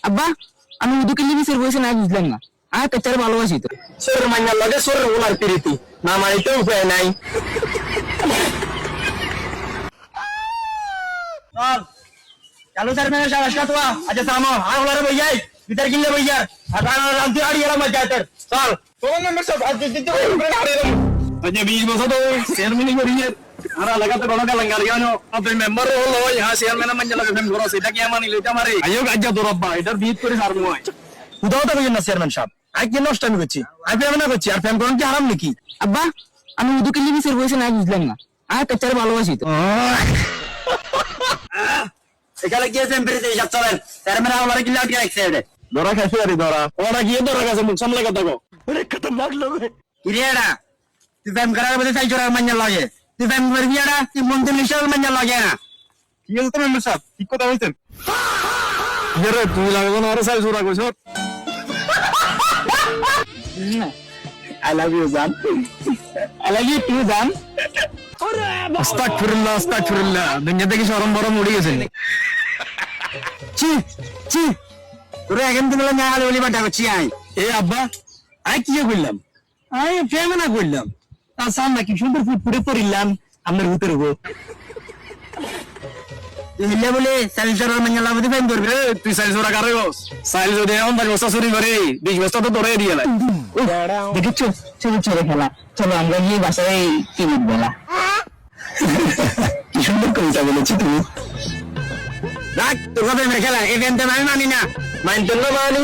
আব্বা আমি উদুকে লিবিসের বয়সে নাই বুঝলাম না আর পেচারে ভালোবাসি তো সোর মাইনার লগে সোর ওনার প্রীতি না মানিতে উপায় নাই। চল চালু স্যার মেনে সাবাস কাটুয়া আচ্ছা সামো আর ওলারে বইয়াই ভিতর কিনলে বইয়া আর রামতি আড়ি এলাম মজাতের চল কোন মেম্বার সব আজ দিতে করে আড়ি এলাম আচ্ছা 20 বছর তো চেয়ারম্যান করিয়ে আর লাগাতে বড় গালাঙ্গার গানো আপনি মেম্বার হলো ইহা চেয়ারম্যান মানে লাগে ফেম করো সেটা কি মানি লইতা মারে আইও গাজ্জা তোর আব্বা এটার বিট করে হারমু হয় উদাও তো কইন না চেয়ারম্যান সাহেব আই কি নষ্ট আমি করছি আমি ফেম না করছি আর ফেম করন কি হারাম নাকি আব্বা আমি উদুকে লিবিসের বয়সে নাই বুঝলাম না আর পেচারে ভালোবাসি তো এখানে গিয়ে টেম্পারেচার হিসাব চলেন চেয়ারম্যান আমারে কি লাগি রাখছে এটা ধরা খাইছে আরে ধরা ওরা গিয়ে ধরা কাছে মুখ সামলে কথা কো আরে খতরনাক লোক কি রে এডা তুই ফেম করার বলে চাই চোরা মান্য লাগে তুই ফেম করবি এডা তুই মন্দির লিশাল মান্য লাগে না ঠিক আছে তো মেম্বার সাহেব ঠিক কথা কইছেন রে তুই লাগবে না আরে চাই চোরা কইছ I love you জান I love you too জান আস্তাগফিরুল্লাহ আস্তাগফিরুল্লাহ দুনিয়া থেকে শরম বরম উড়ে গেছে চি চি তোরে এখন তুমি না আলে বলি বাটা করছি আই এ আব্বা আই কি কইলাম আই ফেম না কইলাম তার সামনে কি সুন্দর ফুটফুটে পড়িলাম আমার ভিতরে গো ইল্লে বলে সাইজরা মানে লাভতে ফেম করবে তুই সাইজরা কারে গো সাইজ যদি এমন ভাবে সসুরি করে 20 বছর তো ধরে দিয়ে লাই দেখেছো চলো চলো খেলা চলো আমরা গিয়ে বাসায় টিভি বলা কি সুন্দর কবিতা বলেছি তুমি রাখ তোর কথা মেরে খেলা এই গেমটা আমি মানি না মানতে না মানি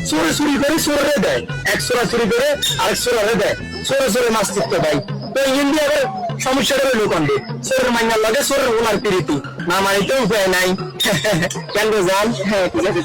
চোরে চুরি করে চোরে দেয় এক চোরা চুরি করে আরেক চোরে দেয় চোরে চোরে মাছ টিকতে ভাই তো ইন্ডিয়ার সমস্যাটা হলো কোনটি চোরের মাইনার লাগে চোরের ওনার প্রীতি না মানিতে উপায় নাই কেন জান হ্যাঁ ঠিক আছে